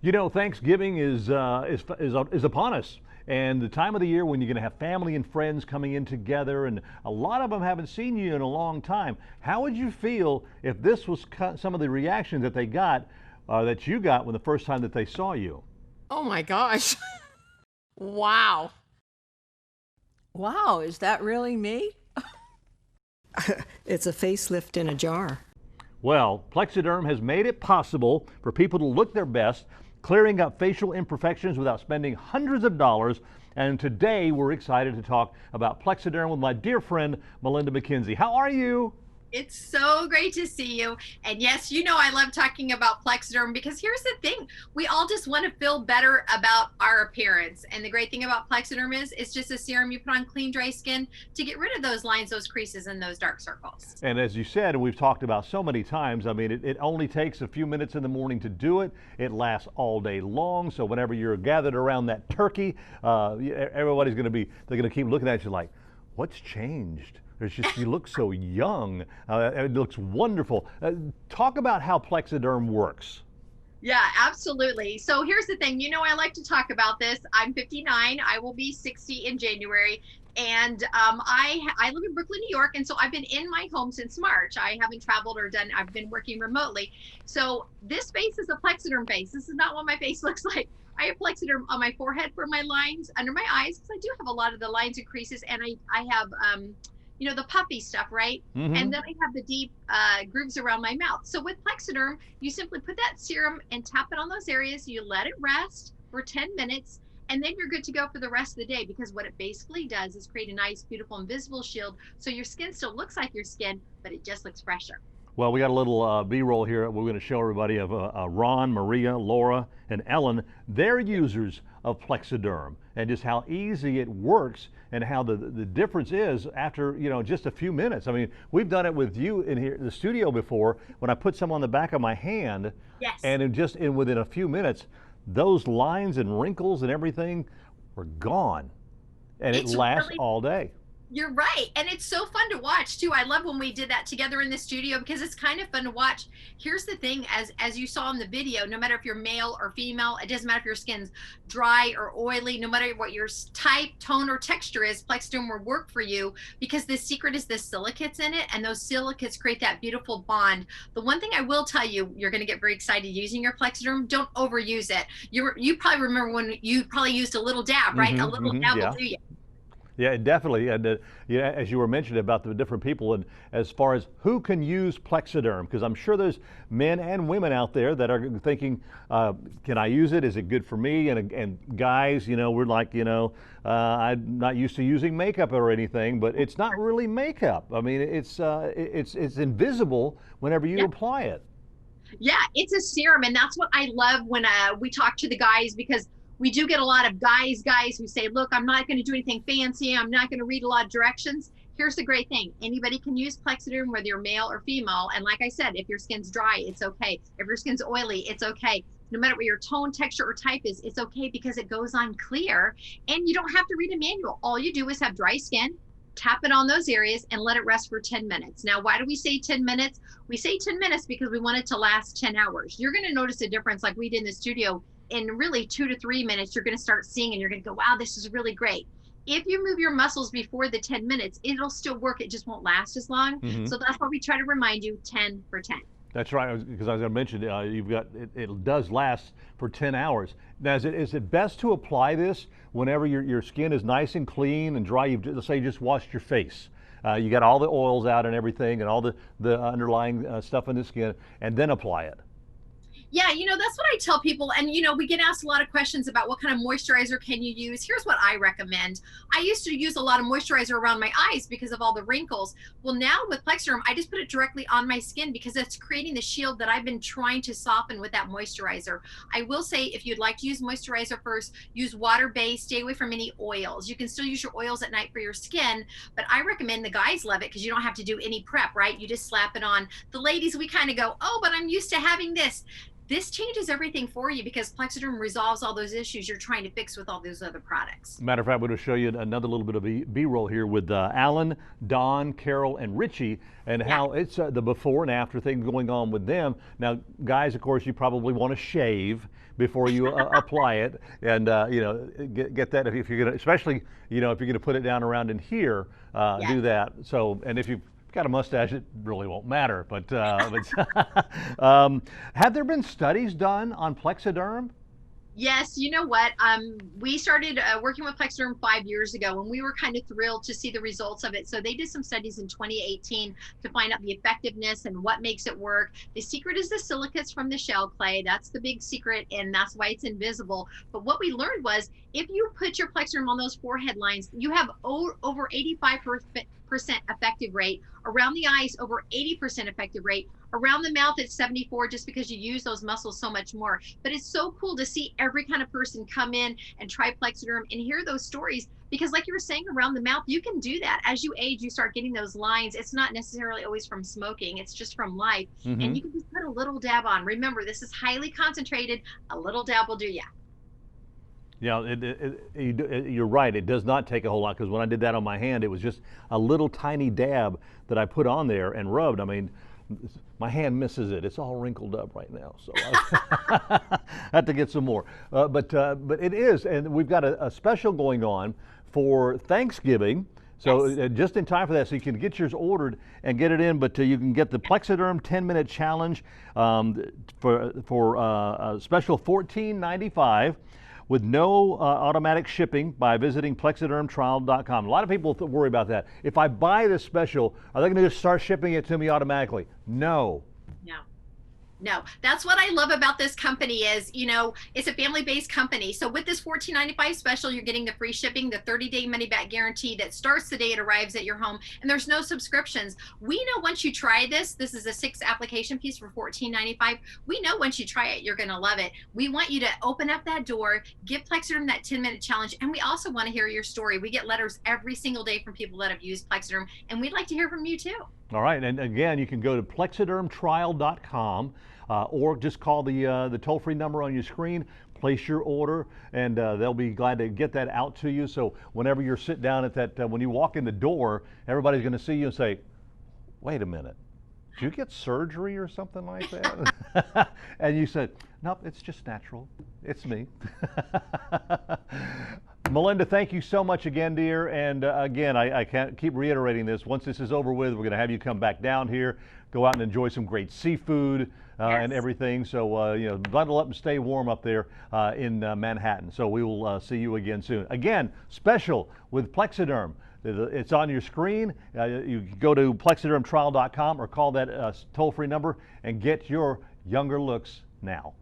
You know, Thanksgiving is upon us, and the time of the year when you're going to have family and friends coming in together, and a lot of them haven't seen you in a long time. How would you feel if this was some of the reactions that they got, that you got when the first time that they saw you? Oh my gosh. Wow. Wow, is that really me? It's a facelift in a jar. Well, Plexaderm has made it possible for people to look their best, clearing up facial imperfections without spending hundreds of dollars. And today we're excited to talk about Plexaderm with my dear friend Melinda McKenzie. How are you? It's so great to see you. And yes, you know I love talking about Plexaderm because here's the thing. We all just want to feel better about our appearance. And the great thing about Plexaderm is it's just a serum you put on clean, dry skin to get rid of those lines, those creases, and those dark circles. And as you said, and we've talked about so many times, I mean, it only takes a few minutes in the morning to do it. It lasts all day long. So whenever you're gathered around that turkey, everybody's going to be, they're going to keep looking at you like, what's changed? There's just, you look so young. It looks wonderful. Talk about how Plexaderm works. Yeah, absolutely. So here's the thing. You know, I like to talk about this. I'm 59. I will be 60 in January. And I live in Brooklyn, New York. And so I've been in my home since March. I haven't traveled or done, I've been working remotely. So this face is a Plexaderm face. This is not what my face looks like. I have Plexaderm on my forehead for my lines, under my eyes, because I do have a lot of the lines and creases. And I have, you know, the puffy stuff, right? Mm-hmm. And then I have the deep grooves around my mouth. So with Plexaderm, you simply put that serum and tap it on those areas. You let it rest for 10 minutes, and then you're good to go for the rest of the day, because what it basically does is create a nice, beautiful, invisible shield. So your skin still looks like your skin, but it just looks fresher. Well, we got a little B-roll here. We're going to show everybody of Ron, Maria, Laura, and Ellen. They're users of Plexaderm, and just how easy it works, and how the difference is after, you know, just a few minutes. I mean, we've done it with you in here in the studio before when I put some on the back of my hand. Yes. And within a few minutes, those lines and wrinkles and everything were gone, and it lasts all day. You're right. And it's so fun to watch too. I love when we did that together in the studio because it's kind of fun to watch. Here's the thing, as you saw in the video, no matter if you're male or female, it doesn't matter if your skin's dry or oily, no matter what your type, tone, or texture is, Plexaderm will work for you, because the secret is the silicates in it, and those silicates create that beautiful bond. The one thing I will tell you, you're going to get very excited using your Plexaderm. Don't overuse it. You probably remember when you probably used a little dab, right? A little dab will do you. Yeah, definitely. And yeah, as you were mentioning about the different people, and as far as who can use Plexaderm, because I'm sure there's men and women out there that are thinking, can I use it? Is it good for me? And guys, you know, we're like, you know, I'm not used to using makeup or anything, but it's not really makeup. I mean, it's invisible whenever you apply it. Yeah, it's a serum, and that's what I love when we talk to the guys, because we do get a lot of guys who say, look, I'm not going to do anything fancy. I'm not going to read a lot of directions. Here's the great thing. Anybody can use Plexaderm, whether you're male or female. And like I said, if your skin's dry, it's okay. If your skin's oily, it's okay. No matter what your tone, texture, or type is, it's okay, because it goes on clear, and you don't have to read a manual. All you do is have dry skin, tap it on those areas, and let it rest for 10 minutes. Now, why do we say 10 minutes? We say 10 minutes because we want it to last 10 hours. You're going to notice a difference, like we did in the studio. In really 2 to 3 minutes, you're going to start seeing, and you're going to go, wow, this is really great. If you move your muscles before the 10 minutes, it'll still work. It just won't last as long. Mm-hmm. So that's why we try to remind you 10 for 10. That's right, because I was going to mention, you've got, it does last for 10 hours. Now, is it best to apply this whenever your skin is nice and clean and dry? Let's say you just washed your face. You got all the oils out and everything, and all the underlying stuff in the skin, and then apply it. Yeah, you know, that's what I tell people. And, you know, we get asked a lot of questions about what kind of moisturizer can you use. Here's what I recommend. I used to use a lot of moisturizer around my eyes because of all the wrinkles. Well, now with Plexaderm, I just put it directly on my skin, because it's creating the shield that I've been trying to soften with that moisturizer. I will say, if you'd like to use moisturizer first, use water-based, stay away from any oils. You can still use your oils at night for your skin, but I recommend, the guys love it because you don't have to do any prep, right? You just slap it on. The ladies, we kind of go, oh, but I'm used to having this. this changes everything for you because Plexaderm resolves all those issues you're trying to fix with all those other products. Matter of fact, I'm going to show you another little bit of B-roll here with Alan, Don, Carol, and Richie, and how it's the before and after thing going on with them. Now, guys, of course, you probably want to shave before you apply it, and you know, get that if you're going to, especially if you're going to put it down around in here, do that. So, and if you've got a mustache, it really won't matter. But have there been studies done on Plexaderm? Yes, you know what? We started working with Plexaderm 5 years ago, and we were kind of thrilled to see the results of it. So they did some studies in 2018 to find out the effectiveness and what makes it work. The secret is the silicates from the shell clay. That's the big secret, and that's why it's invisible. But what we learned was if you put your Plexaderm on those forehead lines, you have over 85% effective rate. Around the eyes, over 80% effective rate. Around the mouth, it's 74 just because you use those muscles so much more. But it's so cool to see every kind of person come in and try Plexaderm and hear those stories because like you were saying, around the mouth, you can do that. As you age, you start getting those lines. It's not necessarily always from smoking. It's just from life. And you can just put a little dab on. Remember, this is highly concentrated. A little dab will do ya. Yeah, you're right. It does not take a whole lot because when I did that on my hand, it was just a little tiny dab that I put on there and rubbed. I mean, my hand misses it. It's all wrinkled up right now, so I have to get some more. But it is, and we've got a special going on for Thanksgiving. So just in time for that, so you can get yours ordered and get it in, but you can get the Plexaderm 10-minute challenge for a special $14.95. with no automatic shipping by visiting plexadermtrial.com. A lot of people worry about that. If I buy this special, are they going to just start shipping it to me automatically? No. No, that's what I love about this company is, it's a family-based company. So with this $14.95 special, you're getting the free shipping, the 30-day money-back guarantee that starts the day it arrives at your home, and there's no subscriptions. We know once you try this is a 6-application piece for $14.95. We know once you try it, you're going to love it. We want you to open up that door, give Plexaderm that 10-minute challenge, and we also want to hear your story. We get letters every single day from people that have used Plexaderm, and we'd like to hear from you too. All right, and again, you can go to plexadermtrial.com or just call the toll-free number on your screen, place your order, and they'll be glad to get that out to you. So whenever you're sitting down at that, when you walk in the door, everybody's going to see you and say, wait a minute, did you get surgery or something like that? And you said, nope, it's just natural. It's me. Melinda, thank you so much again, dear. And again, I can't keep reiterating this. Once this is over with, we're going to have you come back down here, go out and enjoy some great seafood and everything. So, bundle up and stay warm up there in Manhattan. So we will see you again soon. Again, special with Plexaderm. It's on your screen. You go to plexadermtrial.com or call that toll-free number and get your younger looks now.